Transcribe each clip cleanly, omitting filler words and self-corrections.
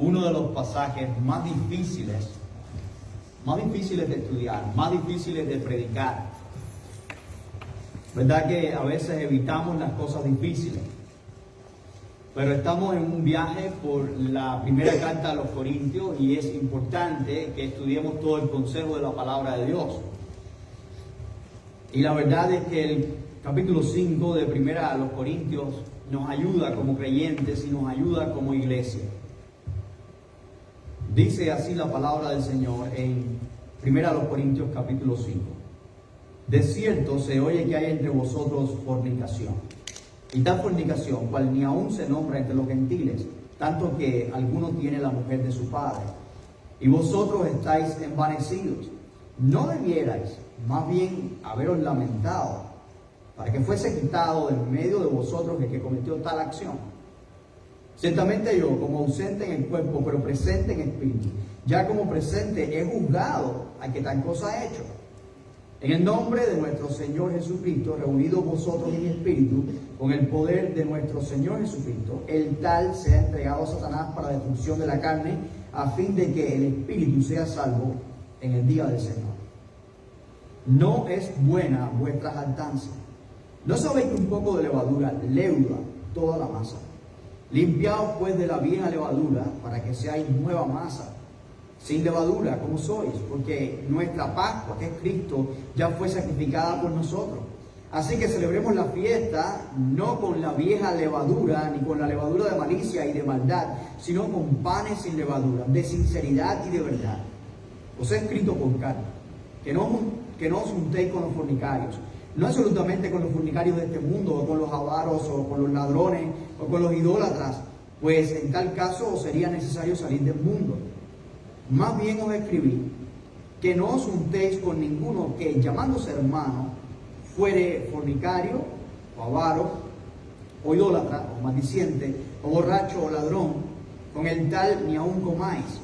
uno de los pasajes más difíciles de estudiar, más difíciles de predicar. ¿Verdad que a veces evitamos las cosas difíciles? Pero estamos en un viaje por la primera carta a los Corintios y es importante que estudiemos todo el consejo de la palabra de Dios. Y la verdad es que el capítulo 5 de primera a los Corintios nos ayuda como creyentes y nos ayuda como iglesia. Dice así la palabra del Señor en primera a los Corintios capítulo 5. De cierto se oye que hay entre vosotros fornicación. Y tal fornicación, cual ni aún se nombra entre los gentiles, tanto que alguno tiene la mujer de su padre. Y vosotros estáis envanecidos. No debierais, más bien, haberos lamentado, para que fuese quitado del medio de vosotros el que cometió tal acción. Ciertamente yo, como ausente en el cuerpo, pero presente en espíritu, ya como presente he juzgado al que tal cosa ha hecho. En el nombre de nuestro Señor Jesucristo, reunidos vosotros en mi espíritu, con el poder de nuestro Señor Jesucristo, el tal sea entregado a Satanás para destrucción de la carne, a fin de que el espíritu sea salvo en el día del Señor. No es buena vuestra jactancia. ¿No sabéis que un poco de levadura leuda toda la masa? Limpiaos pues de la vieja levadura, para que seáis nueva masa, sin levadura como sois, porque nuestra Pascua, que es Cristo, ya fue sacrificada por nosotros. Así que celebremos la fiesta no con la vieja levadura, ni con la levadura de malicia y de maldad, sino con panes sin levadura, de sinceridad y de verdad. Os he escrito con carta, que no os juntéis con los fornicarios, no absolutamente con los fornicarios de este mundo, o con los avaros, o con los ladrones, o con los idólatras, pues en tal caso os sería necesario salir del mundo. Más bien os escribí que no os juntéis con ninguno que, llamándose hermano, fuere fornicario, o avaro, o idólatra, o maldiciente, o borracho, o ladrón, con el tal ni aun comáis.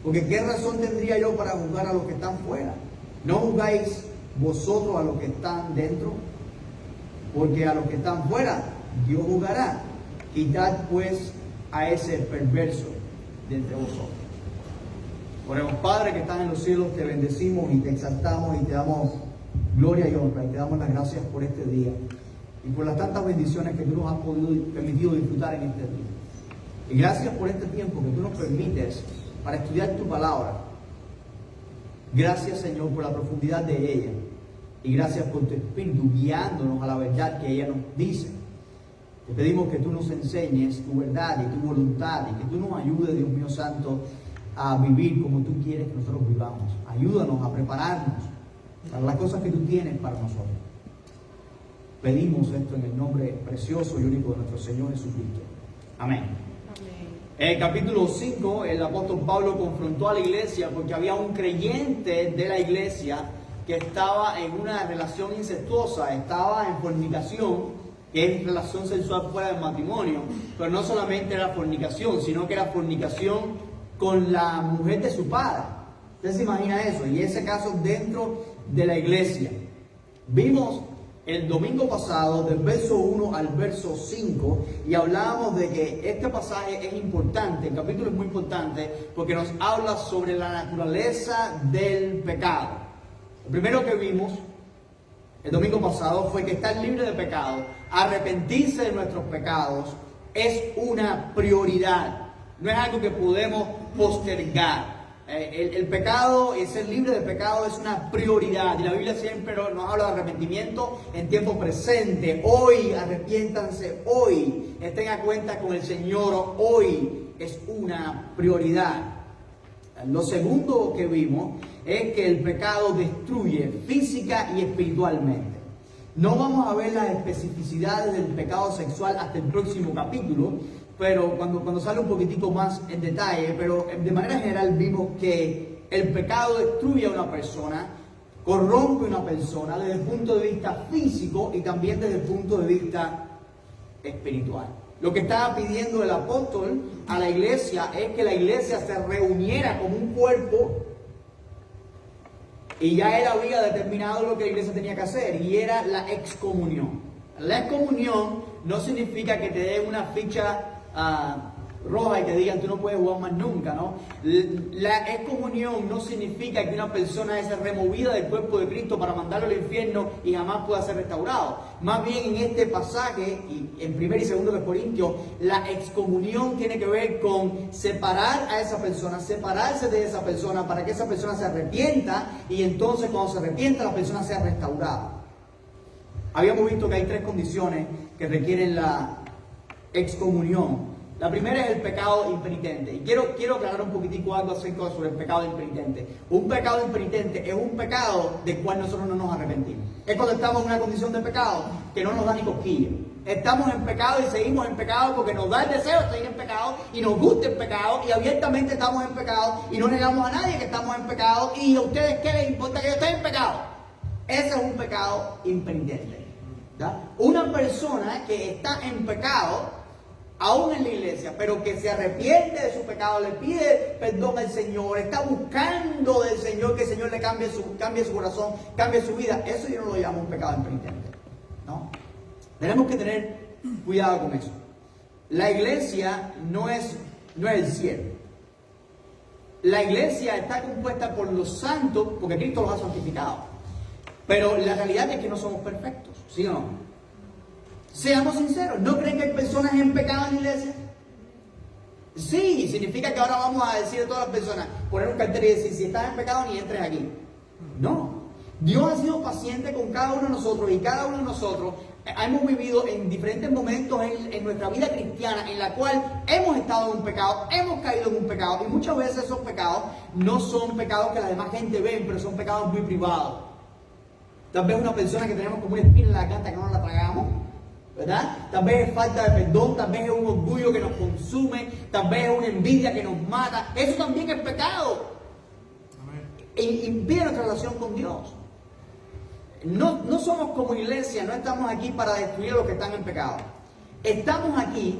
Porque ¿qué razón tendría yo para juzgar a los que están fuera? ¿No juzgáis vosotros a los que están dentro? Porque a los que están fuera Dios juzgará. Quitad pues a ese perverso de entre vosotros. Oremos. Padre que estás en los cielos, te bendecimos y te exaltamos y te damos gloria y honra y te damos las gracias por este día y por las tantas bendiciones que tú nos has permitido disfrutar en este día. Y gracias por este tiempo que tú nos permites para estudiar tu palabra. Gracias, Señor, por la profundidad de ella y gracias por tu Espíritu guiándonos a la verdad que ella nos dice. Te pedimos que tú nos enseñes tu verdad y tu voluntad y que tú nos ayudes, Dios mío santo, a vivir como tú quieres que nosotros vivamos. Ayúdanos a prepararnos para las cosas que tú tienes para nosotros. Pedimos esto en el nombre precioso y único de nuestro Señor Jesucristo. Amén. En el capítulo 5, el apóstol Pablo confrontó a la iglesia porque había un creyente de la iglesia que estaba en una relación incestuosa, estaba en fornicación, que es relación sexual fuera del matrimonio, pero no solamente era fornicación, sino que era fornicación con la mujer de su padre. Usted se imagina eso, y ese caso dentro de la iglesia. Vimos el domingo pasado del verso 1 al verso 5 y hablábamos de que este pasaje es importante, el capítulo es muy importante porque nos habla sobre la naturaleza del pecado. Lo primero que vimos el domingo pasado fue que estar libre de pecado, arrepentirse de nuestros pecados, es una prioridad. No es algo que podemos postergar. El pecado y ser libre de pecado es una prioridad. Y la Biblia siempre nos habla de arrepentimiento en tiempo presente. Hoy, arrepiéntanse hoy. Estén a cuenta con el Señor hoy. Es una prioridad. Lo segundo que vimos es que el pecado destruye física y espiritualmente. No vamos a ver las especificidades del pecado sexual hasta el próximo capítulo, pero cuando sale un poquitico más en detalle, pero de manera general vimos que el pecado destruye a una persona, corrompe a una persona desde el punto de vista físico y también desde el punto de vista espiritual. Lo que estaba pidiendo el apóstol a la iglesia es que la iglesia se reuniera como un cuerpo y ya él había determinado lo que la iglesia tenía que hacer y era la excomunión. La excomunión no significa que te den una ficha roja y que digan tú no puedes jugar más nunca, ¿no? La excomunión no significa que una persona es removida del cuerpo de Cristo para mandarlo al infierno y jamás pueda ser restaurado. Más bien en este pasaje, y en 1 y 2 de Corintios, la excomunión tiene que ver con separar a esa persona, separarse de esa persona para que esa persona se arrepienta y entonces cuando se arrepienta la persona sea restaurada. Habíamos visto que hay 3 condiciones que requieren la excomunión. La primera es el pecado impenitente. Y quiero aclarar un poquitico algo acerca sobre el pecado impenitente. Un pecado impenitente es un pecado del cual nosotros no nos arrepentimos. Es cuando estamos en una condición de pecado que no nos da ni cosquilla. Estamos en pecado y seguimos en pecado porque nos da el deseo de seguir en pecado y nos gusta el pecado y abiertamente estamos en pecado y no negamos a nadie que estamos en pecado y a ustedes ¿qué les importa que yo esté en pecado? Ese es un pecado impenitente. ¿Ya? Una persona que está en pecado aún en la iglesia, pero que se arrepiente de su pecado, le pide perdón al Señor, está buscando del Señor que el Señor le cambie su corazón, cambie su vida, eso yo no lo llamo un pecado impenitente, ¿no? Tenemos que tener cuidado con eso. La iglesia no es el cielo. La iglesia está compuesta por los santos, porque Cristo los ha santificado. Pero la realidad es que no somos perfectos, ¿sí o no? Seamos sinceros, ¿no creen que hay personas en pecado en la iglesia? Sí, significa que ahora vamos a decir a todas las personas, poner un cartel y decir, si estás en pecado ni entres aquí. No, Dios ha sido paciente con cada uno de nosotros y cada uno de nosotros hemos vivido en diferentes momentos en nuestra vida cristiana en la cual hemos estado en un pecado, hemos caído en un pecado y muchas veces esos pecados no son pecados que la demás gente ve, pero son pecados muy privados. Tal vez una persona que tenemos como una espina en la garganta que no la tragamos, ¿verdad? Tal vez es falta de perdón, tal vez es un orgullo que nos consume, tal vez es una envidia que nos mata. Eso también es pecado. Impide nuestra relación con Dios. No somos como iglesia, no estamos aquí para destruir a los que están en pecado. Estamos aquí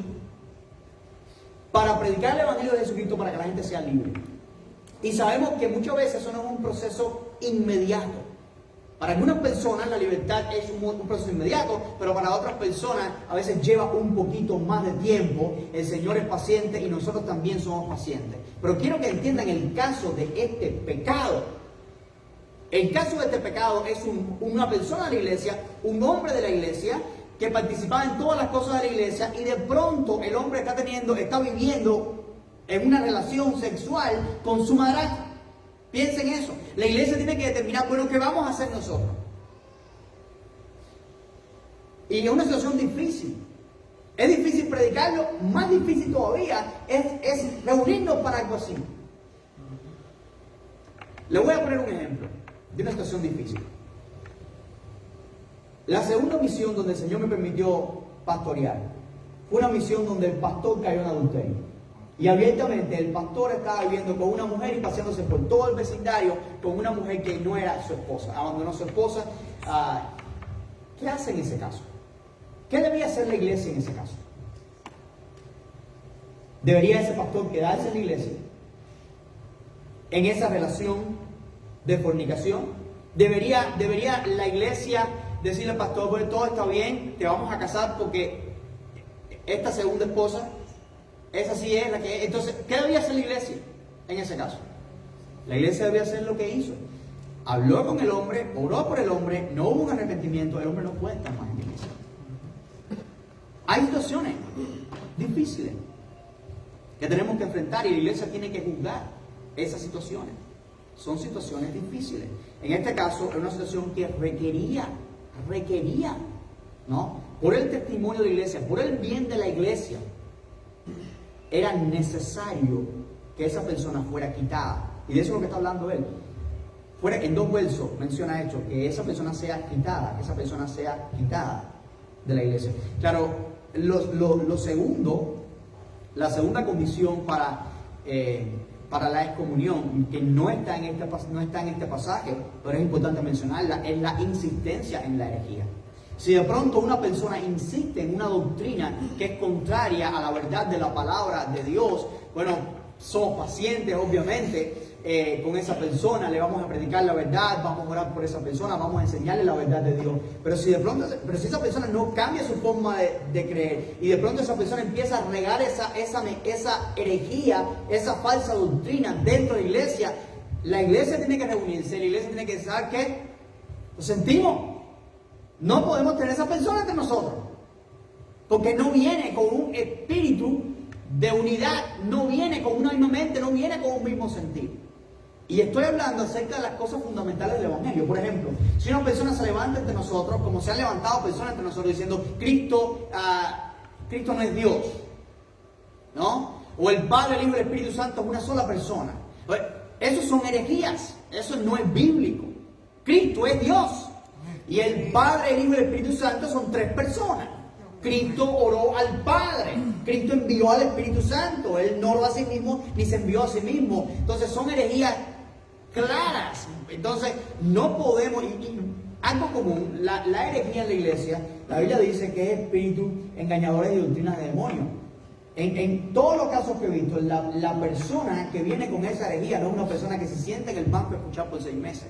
para predicar el Evangelio de Jesucristo para que la gente sea libre. Y sabemos que muchas veces eso no es un proceso inmediato. Para algunas personas la libertad es un proceso inmediato, pero para otras personas a veces lleva un poquito más de tiempo. El Señor es paciente y nosotros también somos pacientes. Pero quiero que entiendan el caso de este pecado. El caso de este pecado es una persona de la iglesia, un hombre de la iglesia, que participaba en todas las cosas de la iglesia y de pronto el hombre está viviendo en una relación sexual con su madrastra. Piensen eso. La iglesia tiene que determinar, bueno, ¿qué vamos a hacer nosotros? Y es una situación difícil. Es difícil predicarlo, más difícil todavía es reunirnos para algo así. Le voy a poner un ejemplo de una situación difícil. La segunda misión donde el Señor me permitió pastorear fue una misión donde el pastor cayó en adulterio. Y abiertamente el pastor estaba viviendo con una mujer y paseándose por todo el vecindario con una mujer que no era su esposa. Abandonó a su esposa. ¿Qué hace en ese caso? ¿Qué debía hacer la iglesia en ese caso? ¿Debería ese pastor quedarse en la iglesia en esa relación de fornicación? ¿Debería la iglesia decirle al pastor, bueno, todo está bien, te vamos a casar porque esta segunda esposa, esa sí es la que es? Entonces, ¿qué debía hacer la iglesia en ese caso? La iglesia debía hacer lo que hizo. Habló con el hombre, oró por el hombre, no hubo un arrepentimiento, el hombre no puede estar más en la iglesia. Hay situaciones difíciles que tenemos que enfrentar y la iglesia tiene que juzgar esas situaciones. Son situaciones difíciles. En este caso, es una situación que requería, ¿no? Por el testimonio de la iglesia, por el bien de la iglesia, era necesario que esa persona fuera quitada. Y de eso es lo que está hablando él. En 2 versos menciona esto, que esa persona sea quitada, de la iglesia. Claro, lo segundo, la segunda condición para la excomunión, que no está en este pasaje, pero es importante mencionarla, es la insistencia en la herejía. Si de pronto una persona insiste en una doctrina que es contraria a la verdad de la palabra de Dios, bueno, somos pacientes, obviamente, con esa persona, le vamos a predicar la verdad, vamos a orar por esa persona, vamos a enseñarle la verdad de Dios. Pero si esa persona no cambia su forma de creer y de pronto esa persona empieza a regar esa herejía, esa falsa doctrina dentro de la iglesia tiene que reunirse, la iglesia tiene que decir, ¿sabes qué? Lo sentimos. No podemos tener esa persona entre nosotros. Porque no viene con un espíritu de unidad, no viene con una misma mente, no viene con un mismo sentir. Y estoy hablando acerca de las cosas fundamentales del Evangelio. Por ejemplo, si una persona se levanta entre nosotros, como se han levantado personas entre nosotros diciendo, Cristo no es Dios, ¿no? O el Padre, el Hijo y el Espíritu Santo es una sola persona. Esos son herejías, eso no es bíblico. Cristo es Dios. Y el Padre, el Hijo y el Espíritu Santo son tres personas. Cristo oró al Padre, Cristo envió al Espíritu Santo, Él no oró a sí mismo ni se envió a sí mismo. Entonces son herejías claras. Entonces no podemos, algo común, la herejía en la iglesia, la Biblia dice que es espíritu engañadores y doctrinas de demonios. En todos los casos que he visto, la persona que viene con esa herejía no es una persona que se siente en el banco a escuchar por 6 meses.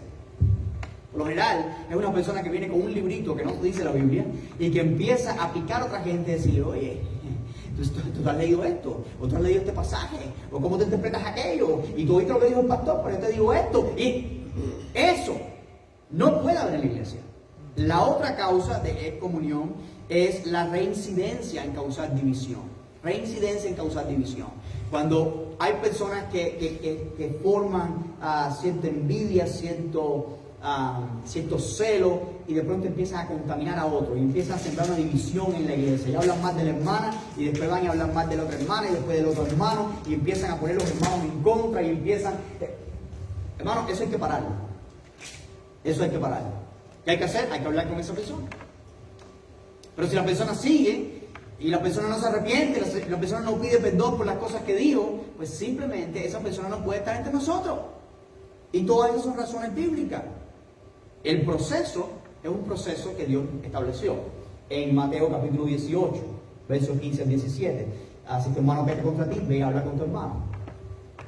Por lo general, es una persona que viene con un librito que no dice la Biblia y que empieza a picar a otra gente y decir, oye, ¿tú has leído esto? ¿O tú has leído este pasaje? ¿O cómo te interpretas aquello? Y tú oíste lo que dijo el pastor, pero yo te digo esto. Y eso no puede haber en la iglesia. La otra causa de excomunión es la reincidencia en causar división. Reincidencia en causar división. Cuando hay personas que forman cierta envidia, cierto celo y de pronto empiezan a contaminar a otros y empiezan a sembrar una división en la iglesia y hablan más de la hermana y después van a hablar más de la otra hermana y después del otro hermano y empiezan a poner los hermanos en contra y empiezan hermano, eso hay que pararlo. ¿Qué hay que hacer? Hay que hablar con esa persona. Pero si la persona sigue y la persona no se arrepiente, la persona no pide perdón por las cosas que dijo, pues simplemente esa persona no puede estar entre nosotros. Y todas esas son razones bíblicas. El proceso es un proceso que Dios estableció en Mateo capítulo 18, versos 15 al 17. Si tu hermano peca contra ti, ve y habla con tu hermano,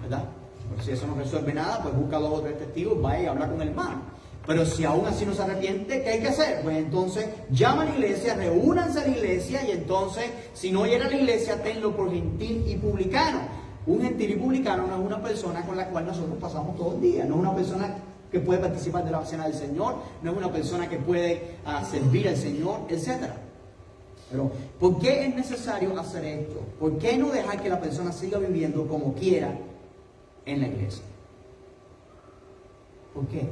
¿verdad? Pero si eso no resuelve nada, pues busca 2 o 3 testigos, vaya y habla con el hermano. Pero si aún así no se arrepiente, ¿qué hay que hacer? Pues entonces llama a la iglesia, reúnanse a la iglesia y entonces, si no llega a la iglesia, tenlo por gentil y publicano. Un gentil y publicano no es una persona con la cual nosotros pasamos todo el día, no es una persona que puede participar de la cena del Señor, no es una persona que puede servir al Señor, etc. Pero, ¿por qué es necesario hacer esto? ¿Por qué no dejar que la persona siga viviendo como quiera en la iglesia? ¿Por qué?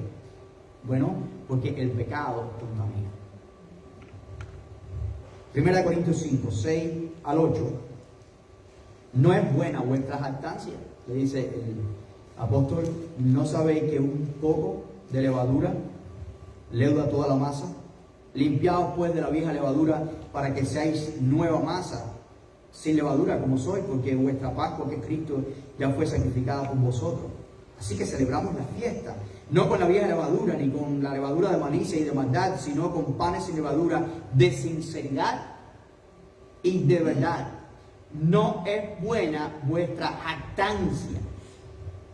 Bueno, porque el pecado contamina. 1 Corintios 5, 6 al 8. No es buena vuestra jactancia, le dice el apóstol. ¿No sabéis que un poco de levadura leuda toda la masa? Limpiaos pues de la vieja levadura para que seáis nueva masa, sin levadura como sois, porque vuestra Pascua, que es Cristo, ya fue sacrificada por vosotros. Así que celebramos la fiesta, no con la vieja levadura, ni con la levadura de malicia y de maldad, sino con panes sin levadura de sinceridad y de verdad. No es buena vuestra jactancia,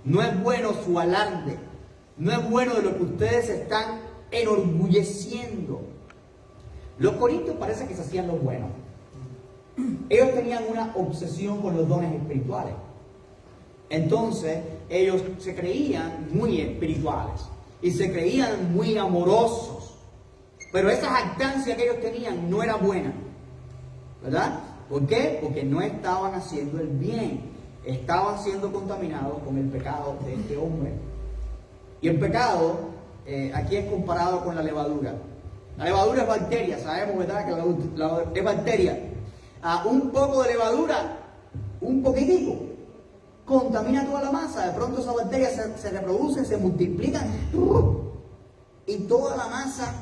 no es bueno su alarde, no es bueno de lo que ustedes están enorgulleciendo. Los corintios parece que se hacían los buenos. Ellos tenían una obsesión con los dones espirituales. Entonces ellos se creían muy espirituales y se creían muy amorosos, pero esa jactancia que ellos tenían no era buena, ¿verdad? ¿Por qué? Porque no estaban haciendo el bien, estaban siendo contaminados con el pecado de este hombre. Y el pecado aquí es comparado con la levadura. La levadura es bacteria, sabemos, ¿verdad? Que es bacteria. Un poco de levadura, un poquitico, contamina toda la masa. De pronto esa bacteria se reproduce, se multiplican y toda la masa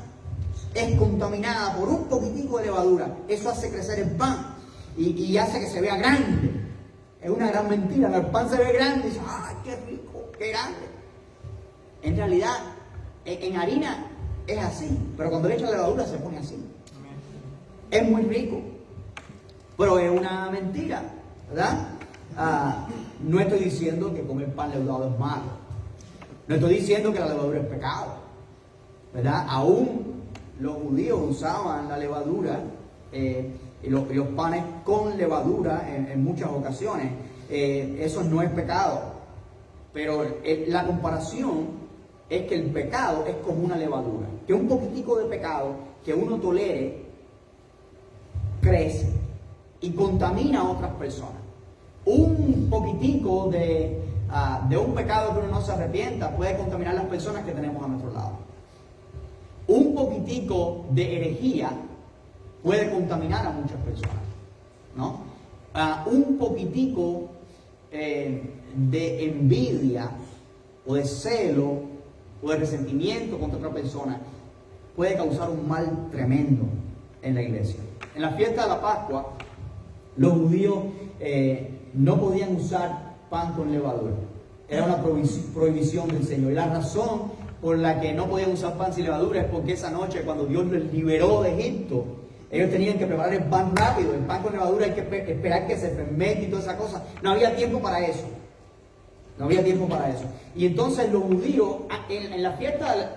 es contaminada por un poquitico de levadura. Eso hace crecer el pan y hace que se vea grande. Es una gran mentira. El pan se ve grande y dice, ¡ay, qué rico, qué grande! En realidad, en harina es así, pero cuando le echan levadura se pone así. Es muy rico, pero es una mentira, ¿verdad? No estoy diciendo que comer pan leudado es malo. No estoy diciendo que la levadura es pecado, ¿verdad? Aún los judíos usaban la levadura y los panes con levadura en muchas ocasiones. Eso no es pecado. Pero la comparación es que el pecado es como una levadura. Que un poquitico de pecado que uno tolere crece y contamina a otras personas. Un poquitico de un pecado que uno no se arrepienta puede contaminar a las personas que tenemos a nuestro lado. Un poquitico de herejía puede contaminar a muchas personas, ¿no? Un poquitico de envidia o de celo o de resentimiento contra otra persona puede causar un mal tremendo en la iglesia. En la fiesta de la Pascua, los judíos no podían usar pan con levadura. Era una prohibición del Señor. Y la razón por la que no podían usar pan sin levadura es porque esa noche, cuando Dios los liberó de Egipto, ellos tenían que preparar el pan rápido. El pan con levadura hay que esperar que se fermente y toda esa cosa. No había tiempo para eso. No había tiempo para eso. Y entonces los judíos, en la fiesta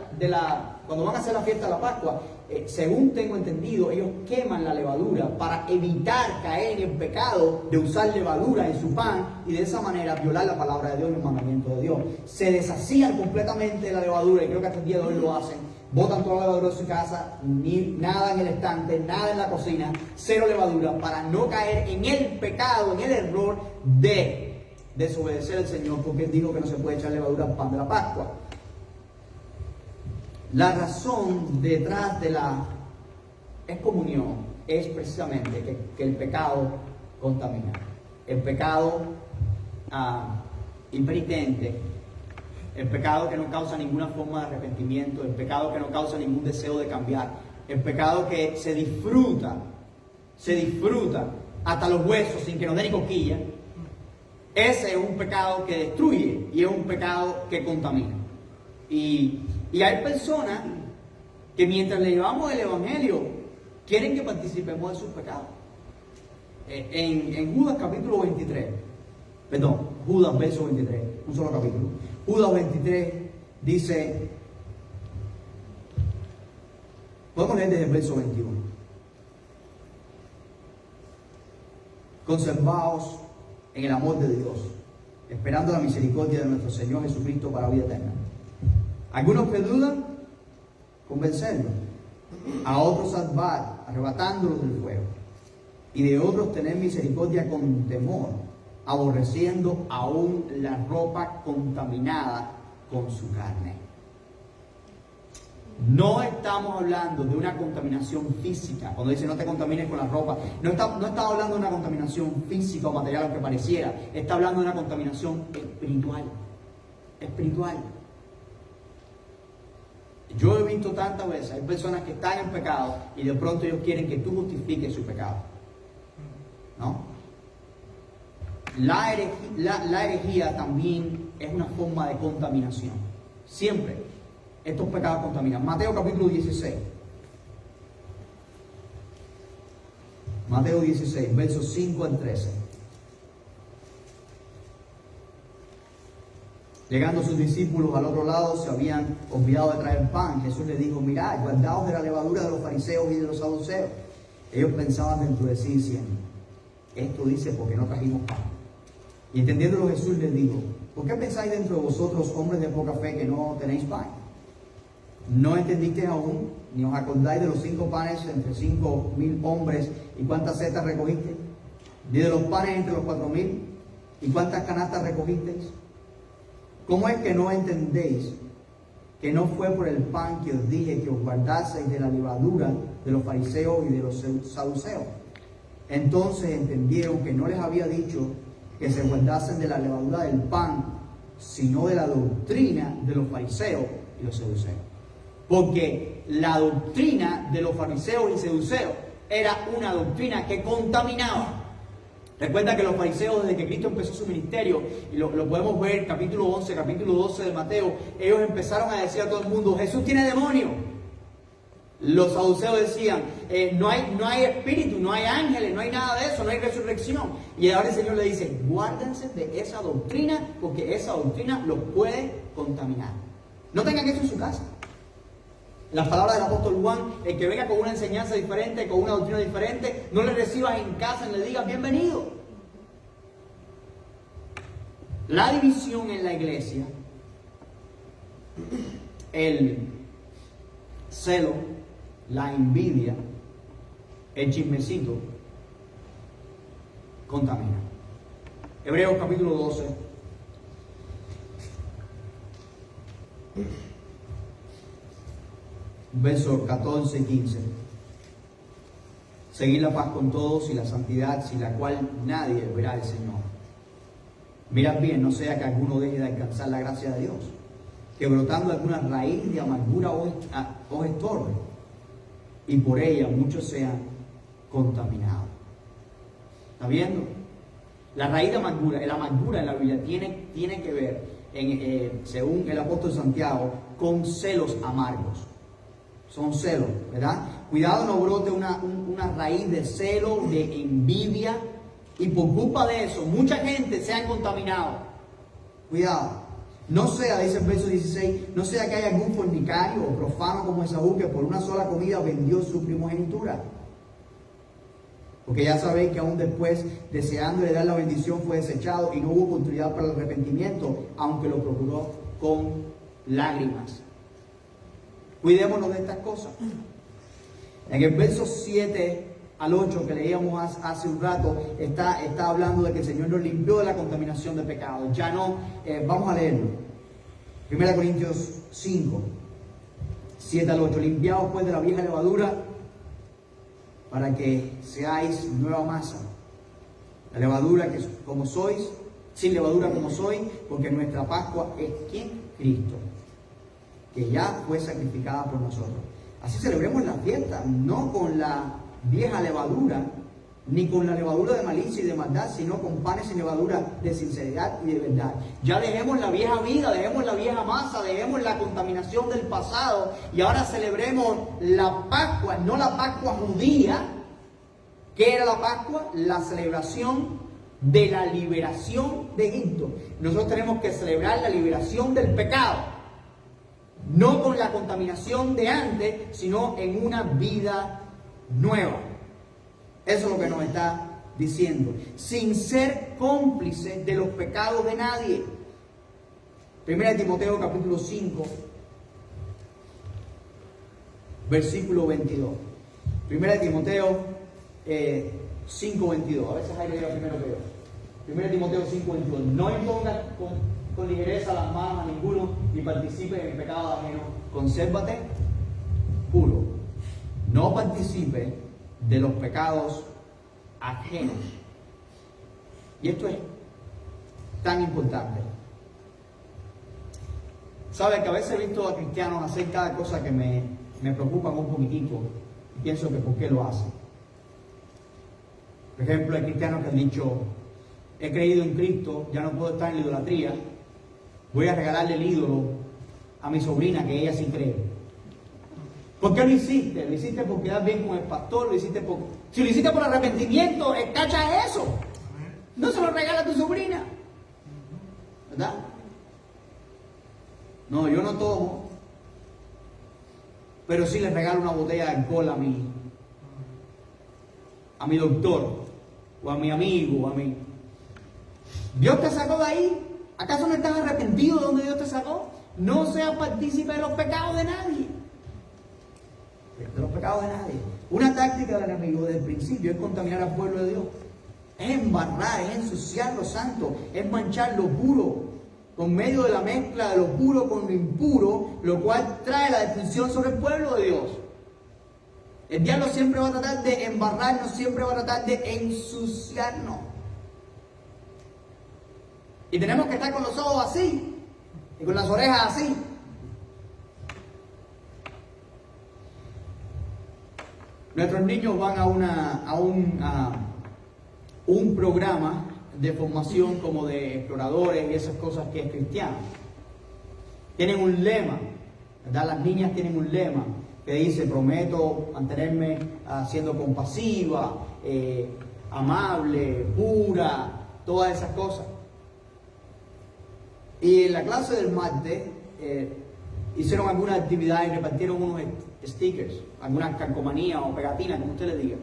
cuando van a hacer la fiesta de la Pascua, según tengo entendido, ellos queman la levadura para evitar caer en el pecado de usar levadura en su pan y de esa manera violar la palabra de Dios y el mandamiento de Dios. Se deshacían completamente de la levadura y creo que hasta el día de hoy lo hacen. Botan toda la levadura de su casa, ni nada en el estante, nada en la cocina, cero levadura, para no caer en el pecado, en el error de desobedecer al Señor, porque Él dijo que no se puede echar levadura al pan de la Pascua. La razón detrás de la excomunión es precisamente que el pecado contamina. El pecado impenitente, el pecado que no causa ninguna forma de arrepentimiento, el pecado que no causa ningún deseo de cambiar, el pecado que se disfruta hasta los huesos sin que nos dé ni cosquilla. Ese es un pecado que destruye y es un pecado que contamina. Y hay personas que mientras le llevamos el Evangelio quieren que participemos de sus pecados. En Judas capítulo 23, Judas verso 23, un solo capítulo. Judas 23 dice, podemos leer desde el verso 21. Conservaos en el amor de Dios, esperando la misericordia de nuestro Señor Jesucristo para vida eterna. Algunos que dudan, convencerlos. A otros salvar, arrebatándolos del fuego. Y de otros tener misericordia con temor, aborreciendo aún la ropa contaminada con su carne. No estamos hablando de una contaminación física. Cuando dice no te contamines con la ropa, no está hablando de una contaminación física o material, aunque pareciera. Está hablando de una contaminación espiritual. Espiritual. Yo he visto tantas veces, hay personas que están en pecado y de pronto ellos quieren que tú justifiques su pecado. ¿No? La herejía también es una forma de contaminación. Siempre estos pecados contaminan. Mateo capítulo 16. Mateo 16, versos 5 al 13. Llegando sus discípulos al otro lado, se habían olvidado de traer pan. Jesús les dijo, mirad, guardaos de la levadura de los fariseos y de los saduceos. Ellos pensaban dentro de sí diciendo, esto dice porque no trajimos pan. Y entendiéndolo Jesús les dijo, ¿por qué pensáis dentro de vosotros, hombres de poca fe, que no tenéis pan? ¿No entendisteis aún, ni os acordáis de los 5 panes entre 5.000 hombres y cuántas setas recogisteis? Ni de los panes entre los 4.000 y cuántas canastas recogisteis? ¿Cómo es que no entendéis que no fue por el pan que os dije que os guardaseis de la levadura de los fariseos y de los saduceos? Entonces entendieron que no les había dicho que se guardasen de la levadura del pan, sino de la doctrina de los fariseos y los saduceos. Porque la doctrina de los fariseos y saduceos era una doctrina que contaminaba. Recuerda que los fariseos, desde que Cristo empezó su ministerio, y lo podemos ver capítulo 11, capítulo 12 de Mateo, ellos empezaron a decir a todo el mundo, Jesús tiene demonio. Los saduceos decían, no hay espíritu, no hay ángeles, no hay nada de eso, no hay resurrección. Y ahora el Señor le dice, guárdense de esa doctrina, porque esa doctrina los puede contaminar. No tengan eso en su casa. Las palabras del apóstol Juan, el que venga con una enseñanza diferente, con una doctrina diferente, no le recibas en casa y le digas bienvenido. La división en la iglesia, el celo, la envidia, el chismecito, contamina. Hebreos capítulo 12. Versos 14 y 15. Seguid la paz con todos y la santidad, sin la cual nadie verá al Señor. Mirad bien, no sea que alguno deje de alcanzar la gracia de Dios, que brotando alguna raíz de amargura os estorbe, y por ella muchos sean contaminados. ¿Está viendo? La raíz de amargura, la amargura en la Biblia tiene que ver, según el apóstol Santiago, con celos amargos. Son celos, ¿verdad? Cuidado, no brote una raíz de celo, de envidia, y por culpa de eso, mucha gente se ha contaminado. Cuidado. No sea, dice el verso 16, no sea que haya algún fornicario o profano como Esaú, que por una sola comida vendió su primogenitura. Porque ya sabéis que aún después, deseándole dar la bendición, fue desechado y no hubo oportunidad para el arrepentimiento, aunque lo procuró con lágrimas. Cuidémonos de estas cosas. En el verso 7 al 8 que leíamos hace un rato, está hablando de que el Señor nos limpió de la contaminación de pecado. Ya no, vamos a leerlo. 1 Corintios 5, 7 al 8. Limpiaos pues de la vieja levadura, para que seáis nueva masa. La levadura que como sois, sin levadura como sois, porque nuestra Pascua es ¿quién? Cristo, que ya fue sacrificada por nosotros. Así celebremos la fiesta, no con la vieja levadura, ni con la levadura de malicia y de maldad, sino con panes sin levadura de sinceridad y de verdad. Ya dejemos la vieja vida, dejemos la vieja masa, dejemos la contaminación del pasado y ahora celebremos la Pascua, no la Pascua judía. ¿Qué era la Pascua? La celebración de la liberación de Egipto. Nosotros tenemos que celebrar la liberación del pecado, no con la contaminación de antes, sino en una vida nueva. Eso es lo que nos está diciendo. Sin ser cómplices de los pecados de nadie. 1 Timoteo capítulo 5, versículo 22. 1 Timoteo 5, 22. A veces hay que leer primero que yo. 1 Timoteo 5, 22. No impongas con ligereza las manos a ninguno ni participes en el pecado ajeno. Consérvate puro. No participe de los pecados ajenos. Y esto es tan importante. Sabe que a veces he visto a cristianos hacer cada cosa que me preocupan un poquitito y pienso que por qué lo hacen. Por ejemplo, hay cristianos que han dicho, he creído en Cristo, ya no puedo estar en la idolatría, voy a regalarle el ídolo a mi sobrina que ella sí cree. ¿Por qué lo hiciste? Lo hiciste por quedar bien con el pastor, lo hiciste por... Si lo hiciste por arrepentimiento, escacha eso. No se lo regala a tu sobrina. ¿Verdad? No, yo no tomo, pero sí le regalo una botella de alcohol a mi doctor, o a mi amigo, o a mí. ¿Dios te sacó de ahí? ¿Acaso no estás arrepentido de donde Dios te sacó? No seas partícipe de los pecados de nadie. De los pecados de nadie. Una táctica del enemigo desde el principio es contaminar al pueblo de Dios. Es embarrar, es ensuciar lo santo, es manchar lo puro, con medio de la mezcla de lo puro con lo impuro, lo cual trae la destrucción sobre el pueblo de Dios. El diablo siempre va a tratar de embarrarnos, siempre va a tratar de ensuciarnos. Y tenemos que estar con los ojos así, y con las orejas así. Nuestros niños van a un programa de formación como de exploradores y esas cosas que es cristiano. Tienen un lema, ¿verdad? Las niñas tienen un lema. que dice, prometo mantenerme siendo compasiva, amable, pura, todas esas cosas. Y en la clase del martes hicieron algunas actividades y repartieron unos stickers, algunas calcomanías o pegatinas, como usted le diga.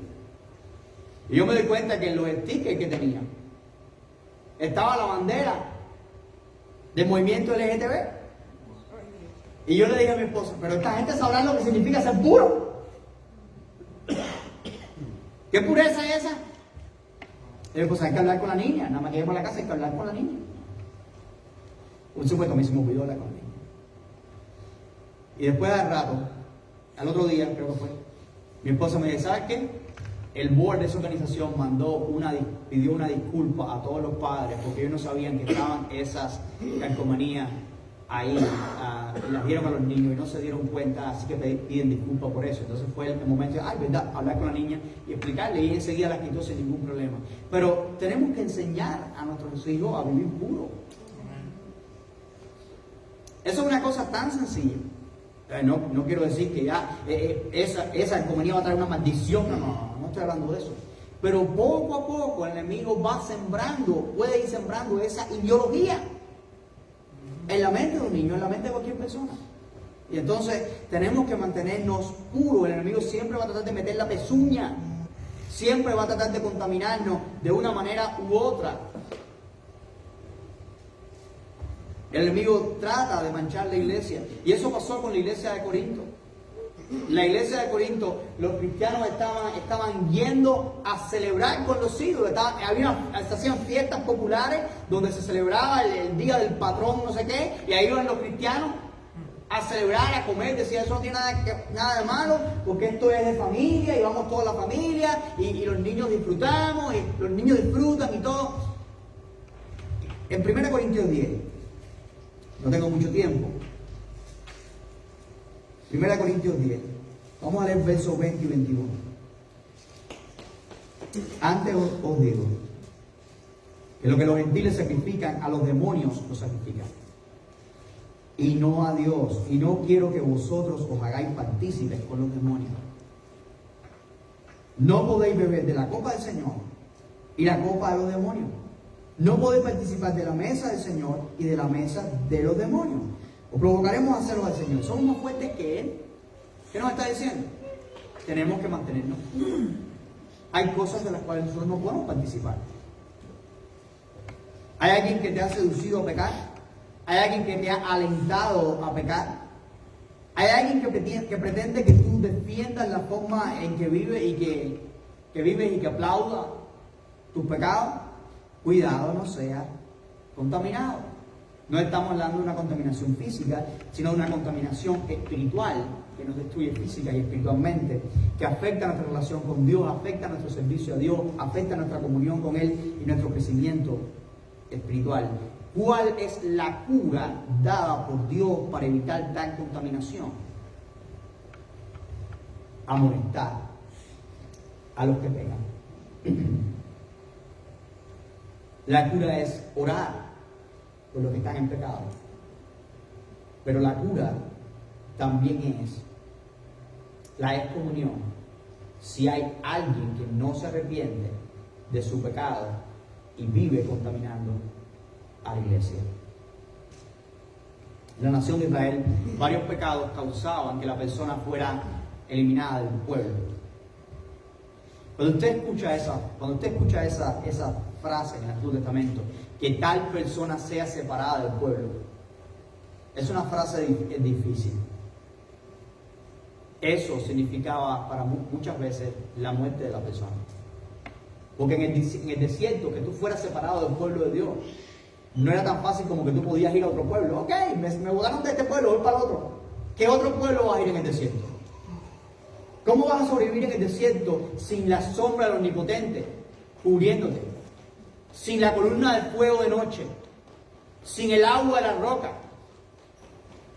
Y yo me di cuenta que en los stickers que tenía estaba la bandera del movimiento LGTB. Y yo le dije a mi esposa, pero esta gente sabrá lo que significa ser puro. ¿Qué pureza es esa? Y yo, pues hay que hablar con la niña, nada más que lleguemos a la casa hay que hablar con la niña. Por supuesto, a mí se me olvidó hablar con la niña. Y después al rato, al otro día creo que fue, mi esposa me dice, ¿sabes qué? El board de esa organización pidió una disculpa a todos los padres porque ellos no sabían que estaban esas calcomanías ahí, y las dieron a los niños y no se dieron cuenta, así que piden disculpas por eso. Entonces fue el momento de, verdad, hablar con la niña y explicarle, y enseguida la quitó sin ningún problema. Pero tenemos que enseñar a nuestros hijos a vivir puro. Eso es una cosa tan sencilla. No quiero decir que ya esa calcomanía va a traer una maldición, no estoy hablando de eso. Pero poco a poco el enemigo puede ir sembrando esa ideología en la mente de un niño, en la mente de cualquier persona. Y entonces tenemos que mantenernos puros. El enemigo siempre va a tratar de meter la pezuña, siempre va a tratar de contaminarnos de una manera u otra. El enemigo trata de manchar la iglesia. Y eso pasó con la iglesia de Corinto. La iglesia de Corinto, los cristianos estaban yendo a celebrar con los ídolos. Se hacían fiestas populares donde se celebraba el día del patrón, no sé qué. Y ahí iban los cristianos a celebrar, a comer. Decía, eso no tiene nada de malo, porque esto es de familia y vamos toda la familia. Y los niños disfrutamos, y los niños disfrutan y todo. En 1 Corintios 10. No tengo mucho tiempo. 1 Corintios 10. Vamos a leer versos 20 y 21. Antes os digo que lo que los gentiles sacrifican, a los demonios los sacrifican, y no a Dios. Y no quiero que vosotros os hagáis partícipes con los demonios. No podéis beber de la copa del Señor y la copa de los demonios. No podéis participar de la mesa del Señor y de la mesa de los demonios. Os provocaremos a hacerlo al Señor. Somos más fuertes que Él. ¿Qué nos está diciendo? Tenemos que mantenernos. Hay cosas de las cuales nosotros no podemos participar. Hay alguien que te ha seducido a pecar. Hay alguien que te ha alentado a pecar. Hay alguien que pretende que tú defiendas la forma en que vives y que aplauda tus pecados. Cuidado, no sea contaminado. No estamos hablando de una contaminación física, sino de una contaminación espiritual que nos destruye física y espiritualmente, que afecta nuestra relación con Dios, afecta nuestro servicio a Dios, afecta nuestra comunión con Él y nuestro crecimiento espiritual. ¿Cuál es la cura dada por Dios para evitar tal contaminación? Amonestar a los que pecan. La cura es orar por los que están en pecado. Pero la cura también es la excomunión si hay alguien que no se arrepiente de su pecado y vive contaminando a la iglesia. En la nación de Israel, varios pecados causaban que la persona fuera eliminada del pueblo. Cuando usted escucha esa frase en el Antiguo Testamento, que tal persona sea separada del pueblo, es una frase difícil. Eso significaba para muchas veces la muerte de la persona. Porque en el desierto, que tú fueras separado del pueblo de Dios, no era tan fácil como que tú podías ir a otro pueblo. Ok, me botaron de este pueblo, voy para el otro. ¿Qué otro pueblo vas a ir en el desierto? ¿Cómo vas a sobrevivir en el desierto sin la sombra del Omnipotente cubriéndote? Sin la columna de fuego de noche, sin el agua de la roca,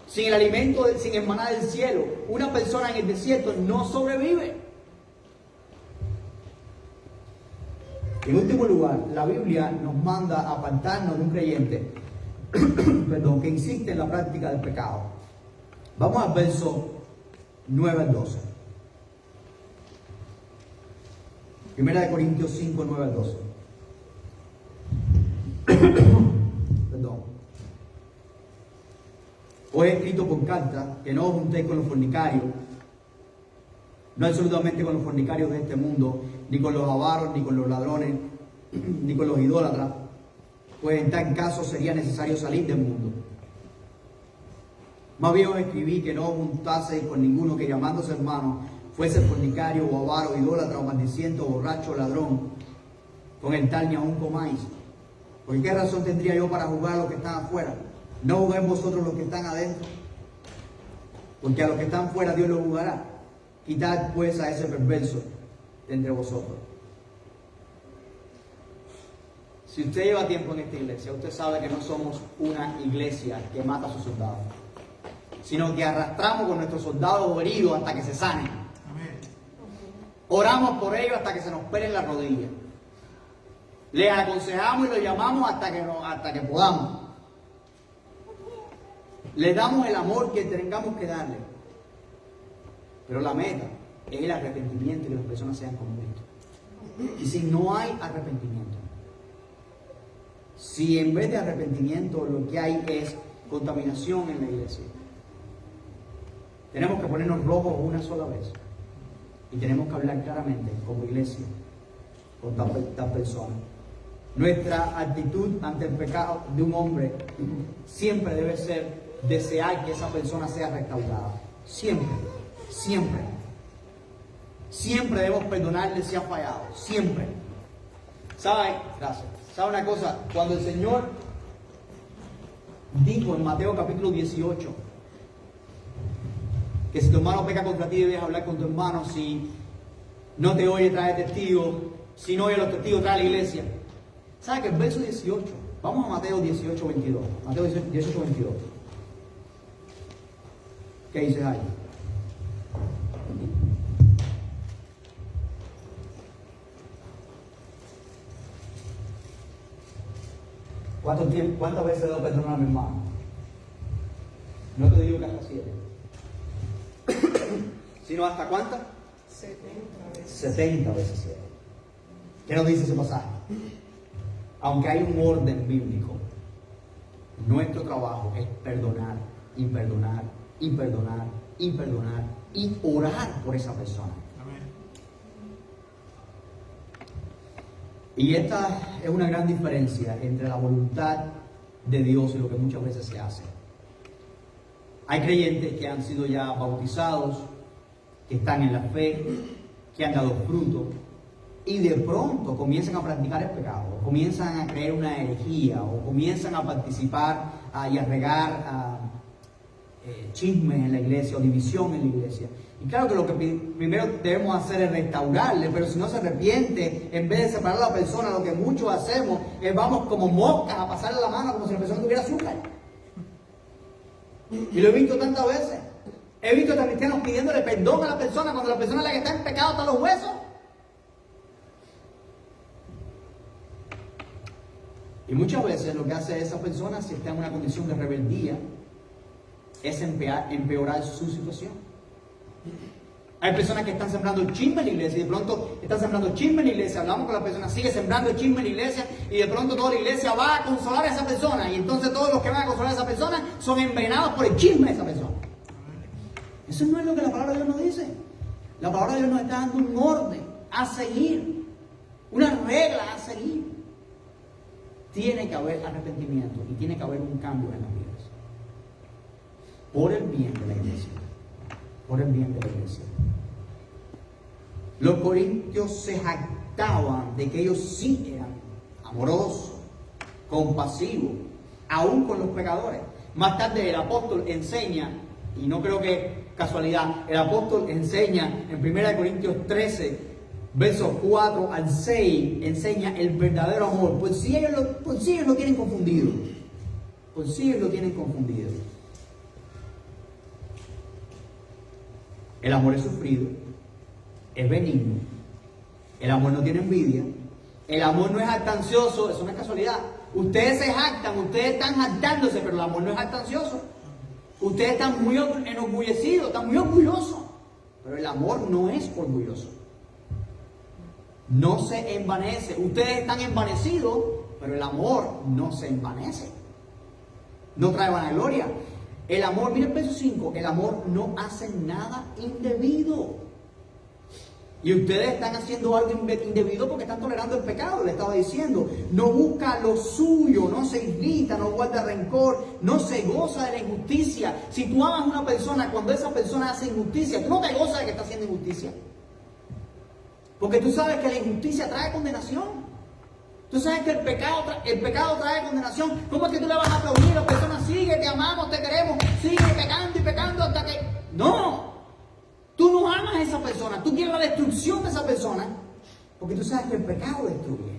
sin el alimento, sin el maná del cielo. Una persona en el desierto no sobrevive. En último lugar, la Biblia nos manda a apartarnos de un creyente que insiste en la práctica del pecado. Vamos al verso 9 al 12. Primera de Corintios 5, 9 al 12. Perdón. Os he escrito por carta que no os juntéis con los fornicarios, no absolutamente con los fornicarios de este mundo, ni con los avaros, ni con los ladrones, ni con los idólatras, pues en tal caso sería necesario salir del mundo. Más bien os escribí que no os juntaseis con ninguno que llamándose hermano fuese fornicario o avaro, idólatra o maldiciente o borracho o ladrón. Con el tal ni aún comáis. ¿Por qué razón tendría yo para juzgar a los que están afuera? ¿No juzguéis vosotros los que están adentro? Porque a los que están fuera Dios los juzgará. Quitad pues a ese perverso de entre vosotros. Si usted lleva tiempo en esta iglesia, usted sabe que no somos una iglesia que mata a sus soldados, sino que arrastramos con nuestros soldados heridos hasta que se sanen. Amén. Oramos por ellos hasta que se nos pelen las rodillas. Les aconsejamos y los llamamos hasta que podamos. Les damos el amor que tengamos que darle. Pero la meta es el arrepentimiento y que las personas sean como Cristo. Y si no hay arrepentimiento, si en vez de arrepentimiento lo que hay es contaminación en la iglesia, tenemos que ponernos rojos una sola vez. Y tenemos que hablar claramente como iglesia con tal persona. Nuestra actitud ante el pecado de un hombre siempre debe ser desear que esa persona sea restaurada. Siempre, siempre. Siempre debemos perdonarle si ha fallado. Siempre. ¿Sabe? Gracias. ¿Sabe una cosa? Cuando el Señor dijo en Mateo capítulo 18 que si tu hermano peca contra ti debes hablar con tu hermano, si no te oye trae testigos, si no oye los testigos trae a la iglesia. ¿Sabe que el verso 18? Vamos a Mateo 18, 22. Mateo 18, 22. ¿Qué dice ahí? ¿Cuántas veces debo perdonar a mi hermano? No te digo que hasta 7. ¿Sino hasta cuántas? 70 veces 7. ¿Qué nos dice ese pasaje? Aunque hay un orden bíblico, nuestro trabajo es perdonar, y perdonar, y perdonar, y perdonar, y orar por esa persona. Y esta es una gran diferencia entre la voluntad de Dios y lo que muchas veces se hace. Hay creyentes que han sido ya bautizados, que están en la fe, que han dado fruto, y de pronto comienzan a practicar el pecado, o comienzan a creer una herejía, o comienzan a participar y a regar chismes en la iglesia, o división en la iglesia. Y claro que lo que primero debemos hacer es restaurarle, pero si no se arrepiente, en vez de separar a la persona, lo que muchos hacemos es vamos como moscas a pasarle la mano como si la persona tuviera azúcar. Y lo he visto tantas veces. He visto a cristianos pidiéndole perdón a la persona cuando la persona es la que está en pecado hasta los huesos. Y muchas veces lo que hace esa persona, si está en una condición de rebeldía, es empeorar su situación. Hay personas que están sembrando chisme en la iglesia y de pronto están sembrando chisme en la iglesia. Hablamos con la persona, sigue sembrando chisme en la iglesia y de pronto toda la iglesia va a consolar a esa persona. Y entonces todos los que van a consolar a esa persona son envenenados por el chisme de esa persona. Eso no es lo que la palabra de Dios nos dice. La palabra de Dios nos está dando un orden a seguir, una regla a seguir. Tiene que haber arrepentimiento y tiene que haber un cambio en las vidas. Por el bien de la iglesia. Por el bien de la iglesia. Los corintios se jactaban de que ellos sí eran amorosos, compasivos, aún con los pecadores. Más tarde el apóstol enseña, y no creo que casualidad, el apóstol enseña en 1 Corintios 13, versos 4 al 6, enseña el verdadero amor. Por si ellos lo tienen confundido. Por si ellos lo tienen confundido. El amor es sufrido, es benigno, el amor no tiene envidia, el amor no es jactancioso, eso no es casualidad. Ustedes se jactan, ustedes están jactándose, pero el amor no es jactancioso. Ustedes están muy enorgullecidos, están muy orgullosos. Pero el amor no es orgulloso. No se envanece. Ustedes están envanecidos, pero el amor no se envanece. No trae vanagloria. El amor, mire el verso 5, el amor no hace nada indebido. Y ustedes están haciendo algo indebido porque están tolerando el pecado, le estaba diciendo. No busca lo suyo, no se irrita, no guarda rencor, no se goza de la injusticia. Si tú amas a una persona, cuando esa persona hace injusticia, tú no te gozas de que está haciendo injusticia. Porque tú sabes que la injusticia trae condenación. Tú sabes que el pecado trae condenación. ¿Cómo es que tú le vas a aplaudir a la persona? Sigue, te amamos, te queremos, sigue pecando y pecando hasta que... No. Tú no amas a esa persona, tú quieres la destrucción de esa persona, porque tú sabes que el pecado destruye.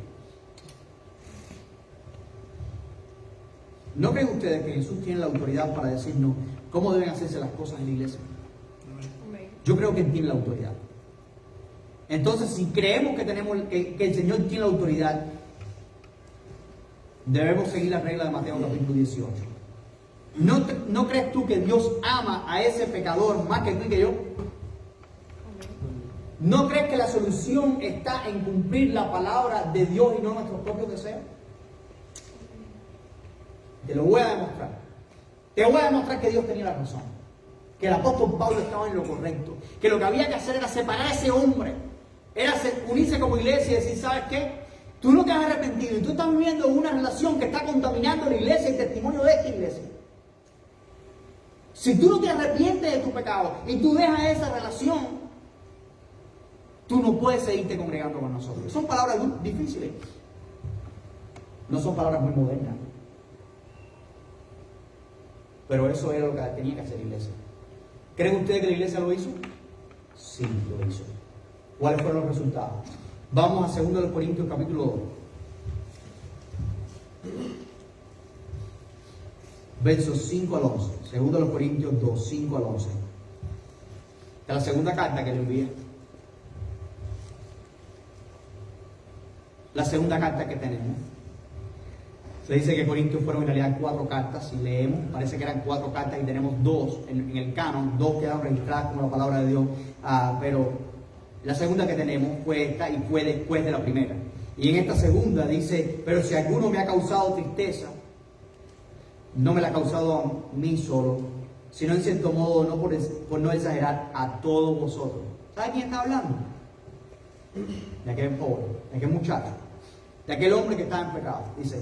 ¿No creen ustedes que Jesús tiene la autoridad para decirnos cómo deben hacerse las cosas en la iglesia? Yo creo que Él tiene la autoridad. Entonces, si creemos que el Señor tiene la autoridad, debemos seguir la regla de Mateo capítulo 18. ¿No crees tú que Dios ama a ese pecador más que tú y que yo? ¿No crees que la solución está en cumplir la palabra de Dios y no nuestros propios deseos? Te lo voy a demostrar. Te voy a demostrar que Dios tenía la razón. Que el apóstol Pablo estaba en lo correcto. Que lo que había que hacer era separar a ese hombre. Era unirse como iglesia y decir, ¿sabes qué? Tú no te has arrepentido y tú estás viviendo una relación que está contaminando la iglesia y el testimonio de esta iglesia. Si tú no te arrepientes de tu pecado y tú dejas esa relación, tú no puedes seguirte congregando con nosotros. Son palabras difíciles. No son palabras muy modernas. Pero eso era lo que tenía que hacer la iglesia. ¿Creen ustedes que la iglesia lo hizo? Sí, lo hizo. ¿Cuáles fueron los resultados? Vamos a 2 Corintios capítulo 2. Versos 5 al 11. 2 Corintios 2, 5 al 11. Es la segunda carta que le envié. La segunda carta que tenemos. Se dice que Corintios fueron en realidad 4 cartas. Si leemos, parece que eran 4 cartas y tenemos 2 en el canon. 2 quedaron registradas como la palabra de Dios. Pero la segunda que tenemos fue esta y fue después de la primera. Y en esta segunda dice, pero si alguno me ha causado tristeza, no me la ha causado a mí solo, sino en cierto modo, no por no exagerar, a todos vosotros. ¿Sabe quién está hablando? De aquel pobre, de aquel muchacho, de aquel hombre que estaba en pecado. Dice,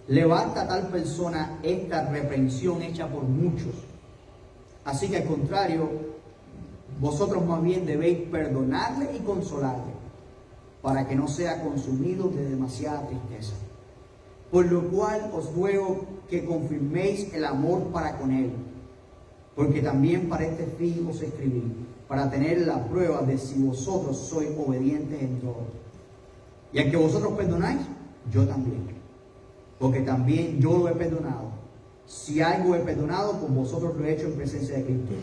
levanta a tal persona esta reprensión hecha por muchos. Así que al contrario, vosotros más bien debéis perdonarle y consolarle, para que no sea consumido de demasiada tristeza. Por lo cual os ruego que confirméis el amor para con él, porque también para este fin os escribí, para tener la prueba de si vosotros sois obedientes en todo. Y al que vosotros perdonáis, yo también, porque también yo lo he perdonado. Si algo he perdonado, con vosotros lo he hecho en presencia de Cristo,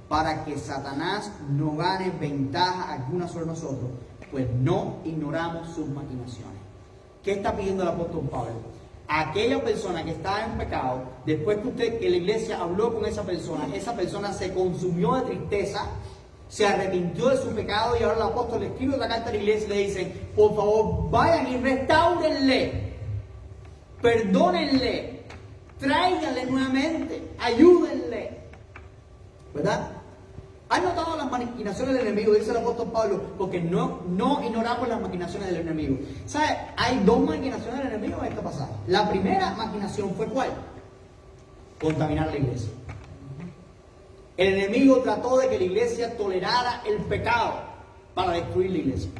para que Satanás no gane ventaja alguna sobre nosotros, pues no ignoramos sus maquinaciones. ¿Qué está pidiendo el apóstol Pablo? Aquella persona que estaba en pecado, después que la iglesia habló con esa persona se consumió de tristeza, se arrepintió de su pecado y ahora el apóstol le escribe la carta a la iglesia y le dice, por favor vayan y restáurenle, perdónenle, tráiganle nuevamente, ayúdenle, ¿verdad? ¿Han notado las maquinaciones del enemigo? Dice el apóstol Pablo, porque no ignoramos las maquinaciones del enemigo. ¿Sabe? Hay 2 maquinaciones del enemigo en esta pasada. La primera maquinación fue ¿cuál? Contaminar la iglesia. El enemigo trató de que la iglesia tolerara el pecado para destruir la iglesia.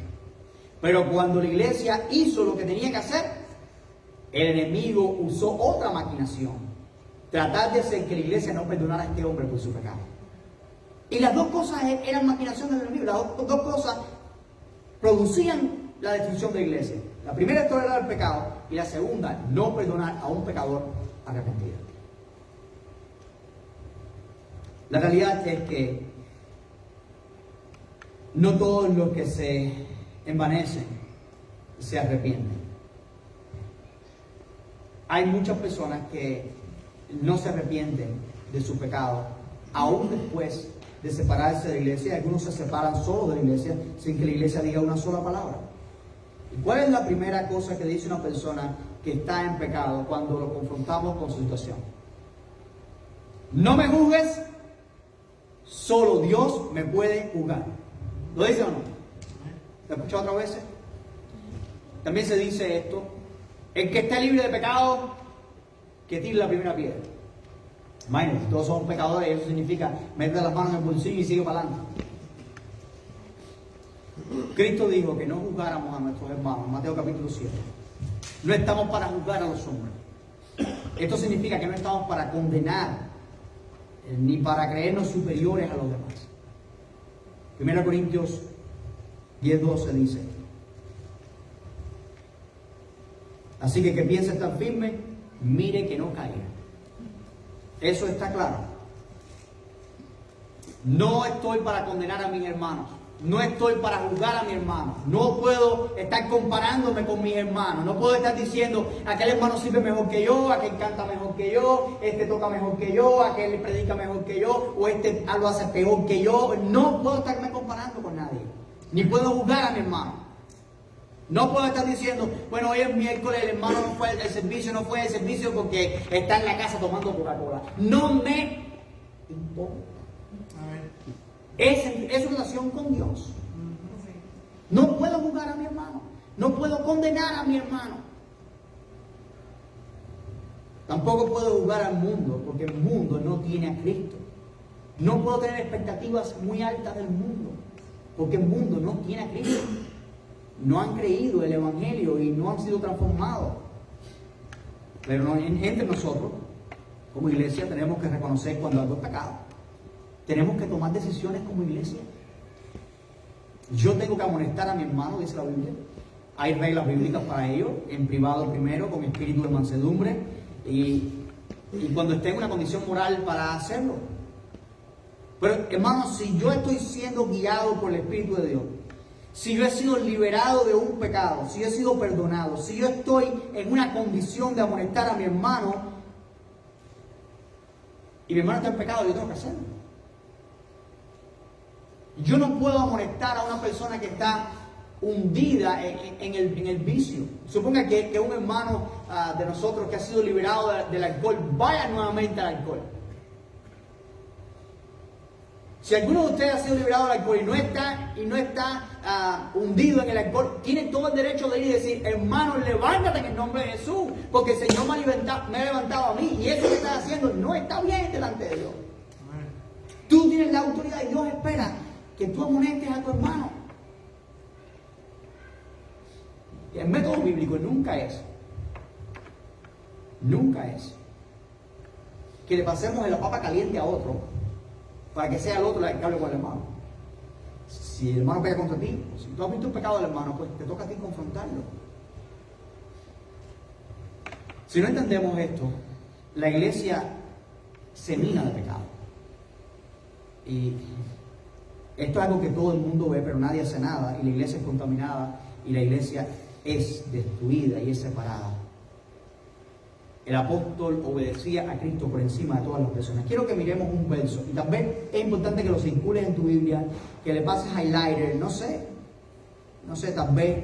Pero cuando la iglesia hizo lo que tenía que hacer, el enemigo usó otra maquinación. Tratar de hacer que la iglesia no perdonara a este hombre por su pecado. Y las 2 cosas eran maquinaciones del enemigo. Las dos cosas producían la destrucción de la iglesia. La primera es tolerar el pecado y la segunda, no perdonar a un pecador arrepentido. La realidad es que no todos los que se envanecen se arrepienten. Hay muchas personas que no se arrepienten de su pecado, aún después de separarse de la iglesia. Algunos se separan solo de la iglesia sin que la iglesia diga una sola palabra. ¿Y cuál es la primera cosa que dice una persona que está en pecado cuando lo confrontamos con su situación? No me juzgues, solo Dios me puede juzgar. ¿Lo dice o no? ¿Lo he escuchado otras veces? También se dice esto: el que esté libre de pecado, que tire la primera piedra. Imagínense, todos somos pecadores, eso significa meter las manos en el bolsillo y sigue para adelante. Cristo dijo que no juzgáramos a nuestros hermanos, Mateo capítulo 7. No estamos para juzgar a los hombres. Esto significa que no estamos para condenar, ni para creernos superiores a los demás. 1 Corintios 10:12 dice: así que piense estar firme, mire que no caiga. Eso está claro. No estoy para condenar a mis hermanos. No estoy para juzgar a mi hermano. No puedo estar comparándome con mis hermanos. No puedo estar diciendo: aquel hermano sirve mejor que yo, aquel canta mejor que yo, este toca mejor que yo, aquel predica mejor que yo, o este lo hace peor que yo. No puedo estarme comparando con nadie. Ni puedo juzgar a mi hermano. No puedo estar diciendo: bueno, hoy es miércoles, el hermano no fue al servicio, no fue al servicio porque está en la casa tomando Coca-Cola. No me importa. Es relación con Dios. No puedo juzgar a mi hermano. No puedo condenar a mi hermano. Tampoco puedo juzgar al mundo, porque el mundo no tiene a Cristo. No puedo tener expectativas muy altas del mundo, porque el mundo no tiene a Cristo. No han creído el Evangelio y no han sido transformados. Pero entre nosotros, como iglesia, tenemos que reconocer cuando algo es pecado. Tenemos que tomar decisiones como iglesia. Yo tengo que amonestar a mi hermano, dice la Biblia. Hay reglas bíblicas para ello, en privado primero, con espíritu de mansedumbre, y cuando esté en una condición moral para hacerlo. Pero hermanos, si yo estoy siendo guiado por el Espíritu de Dios, si yo he sido liberado de un pecado, si yo he sido perdonado, si yo estoy en una condición de amonestar a mi hermano, y mi hermano está en pecado, yo tengo que hacerlo. Yo no puedo amonestar a una persona que está hundida en el vicio. Suponga que un hermano de nosotros que ha sido liberado del alcohol vaya nuevamente al alcohol. Si alguno de ustedes ha sido liberado del alcohol y no está hundido en el alcohol, tiene todo el derecho de ir y decir: hermano, levántate en el nombre de Jesús, porque el Señor me ha levantado a mí, y eso que estás haciendo no está bien delante de Dios. Tú tienes la autoridad y Dios espera que tú amonestes a tu hermano. El método bíblico nunca es que le pasemos la papa caliente a otro para que sea el otro el que hable con el hermano. Si el hermano pega contra ti, si tú has visto un pecado del hermano, pues te toca a ti confrontarlo. Si no entendemos esto, la iglesia se mina de pecado. Y esto es algo que todo el mundo ve, pero nadie hace nada, y la iglesia es contaminada, y la iglesia es destruida y es separada. El apóstol obedecía a Cristo por encima de todas las personas. Quiero que miremos un verso, y también es importante que lo circules en tu Biblia, que le pases highlighter, no sé, tal vez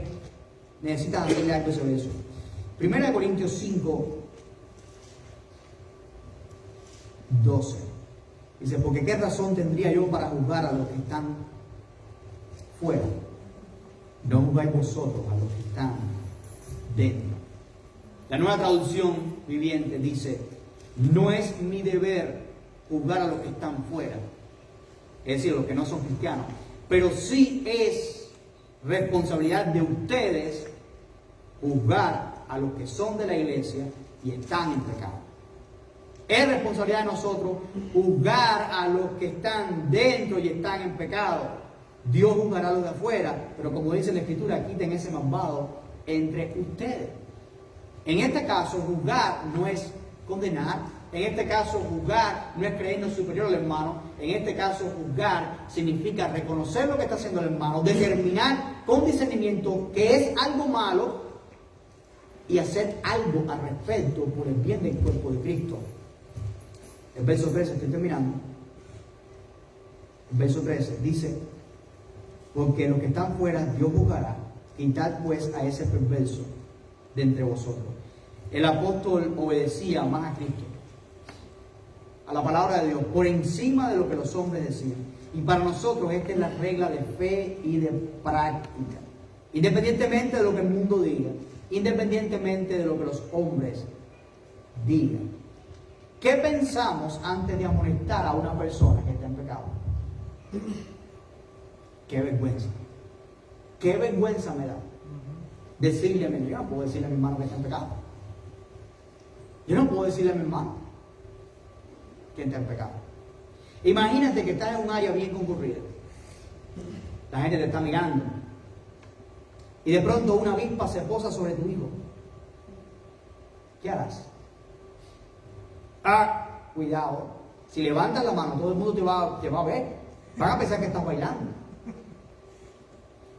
necesitas hacerle algo sobre eso. 1 Corintios 5, 12. Dice: porque qué razón tendría yo para juzgar a los que están fuera. No juzgáis vosotros a los que están dentro. La Nueva Traducción Viviente dice: no es mi deber juzgar a los que están fuera, es decir, a los que no son cristianos, pero sí es responsabilidad de ustedes juzgar a los que son de la iglesia y están en pecado. Es responsabilidad de nosotros juzgar a los que están dentro y están en pecado. Dios juzgará a los de afuera, pero como dice la Escritura, quiten ese malvado entre ustedes. En este caso, juzgar no es condenar. En este caso, juzgar no es creernos superior al hermano. En este caso, juzgar significa reconocer lo que está haciendo el hermano, determinar con discernimiento que es algo malo y hacer algo al respecto por el bien del cuerpo de Cristo. El verso 13, estoy terminando. verso 13, dice: porque los que están fuera Dios juzgará, quitad pues a ese perverso de entre vosotros. El apóstol obedecía más a Cristo, a la palabra de Dios, por encima de lo que los hombres decían. Y para nosotros esta es la regla de fe y de práctica. Independientemente de lo que el mundo diga, independientemente de lo que los hombres digan. ¿Qué pensamos antes de amonestar a una persona que está en pecado? Qué vergüenza. Qué vergüenza me da decirle a mi hermano. Yo no puedo decirle a mi hermano que está en pecado. Yo no puedo decirle a mi hermano que está en pecado. Imagínate que estás en un área bien concurrida. La gente te está mirando. Y de pronto una avispa se posa sobre tu hijo. ¿Qué harás? Cuidado. Si levantas la mano, todo el mundo te va a ver. Van a pensar que estás bailando.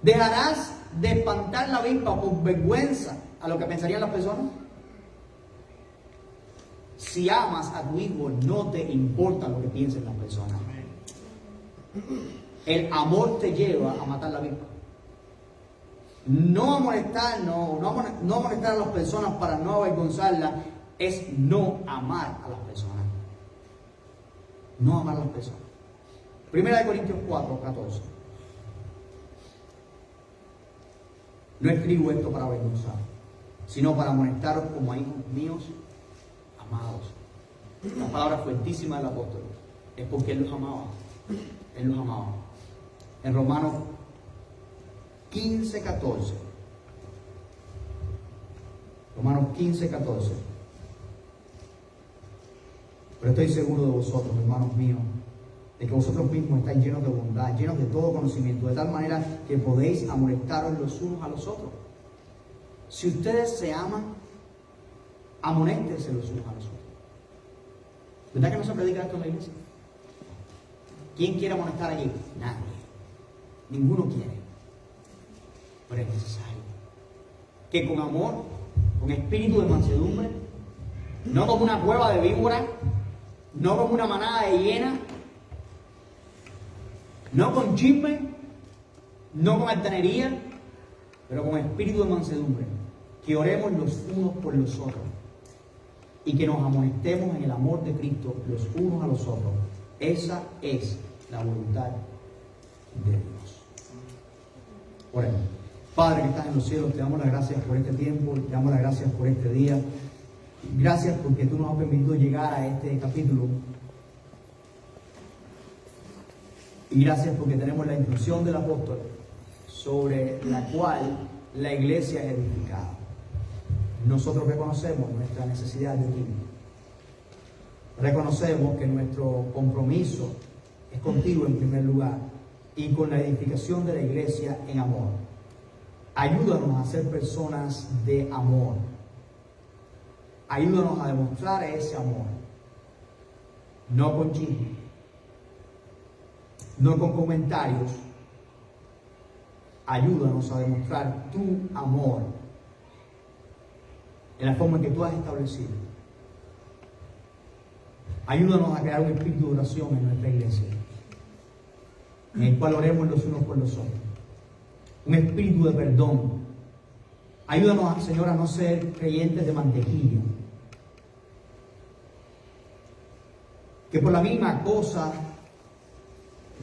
¿Dejarás de espantar la avispa por vergüenza a lo que pensarían las personas? Si amas a tu hijo, no te importa lo que piensen las personas. El amor te lleva a matar la avispa. No amonestar, no amonestar a las personas para no avergonzarlas, es no amar a las personas. No amar a las personas. 1 Corintios 4, 14. No escribo esto para avergonzar, sino para amonestaros como a hijos míos amados. La palabra fuertísima del apóstol es porque él los amaba. Él los amaba. En Romanos 15, 14. Romanos 15, 14. Pero estoy seguro de vosotros, hermanos míos, de que vosotros mismos estáis llenos de bondad, llenos de todo conocimiento, de tal manera que podéis amonestaros los unos a los otros. Si ustedes se aman, amonéstense los unos a los otros. ¿Verdad que no se predica esto en la iglesia? ¿Quién quiere amonestar allí? Nadie. Ninguno quiere. Pero es necesario que con amor, con espíritu de mansedumbre, no como una cueva de víboras, no como una manada de hienas, no con chisme, no con altanería, pero con espíritu de mansedumbre, que oremos los unos por los otros y que nos amonestemos en el amor de Cristo los unos a los otros. Esa es la voluntad de Dios. Oremos. Padre que estás en los cielos, te damos las gracias por este tiempo, te damos las gracias por este día. Gracias porque tú nos has permitido llegar a este capítulo. Y gracias porque tenemos la instrucción del apóstol sobre la cual la iglesia es edificada. Nosotros reconocemos nuestra necesidad de ti. Reconocemos que nuestro compromiso es contigo en primer lugar y con la edificación de la iglesia en amor. Ayúdanos a ser personas de amor. Ayúdanos a demostrar ese amor. No con chisme, no con comentarios. Ayúdanos a demostrar tu amor en la forma en que tú has establecido. Ayúdanos a crear un espíritu de oración en nuestra iglesia, en el cual oremos los unos por los otros. Un espíritu de perdón. Ayúdanos, Señor, a no ser creyentes de mantequilla. Que por la misma cosa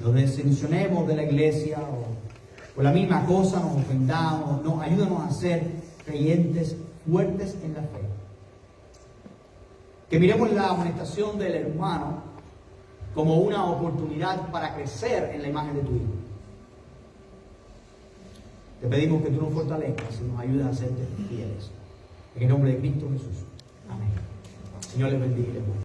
nos desilusionemos de la iglesia o por la misma cosa nos ofendamos. No, ayúdanos a ser creyentes fuertes en la fe. Que miremos la amonestación del hermano como una oportunidad para crecer en la imagen de tu Hijo. Te pedimos que tú nos fortalezcas y nos ayudes a ser fieles. En el nombre de Cristo Jesús. Amén. Señor les bendiga.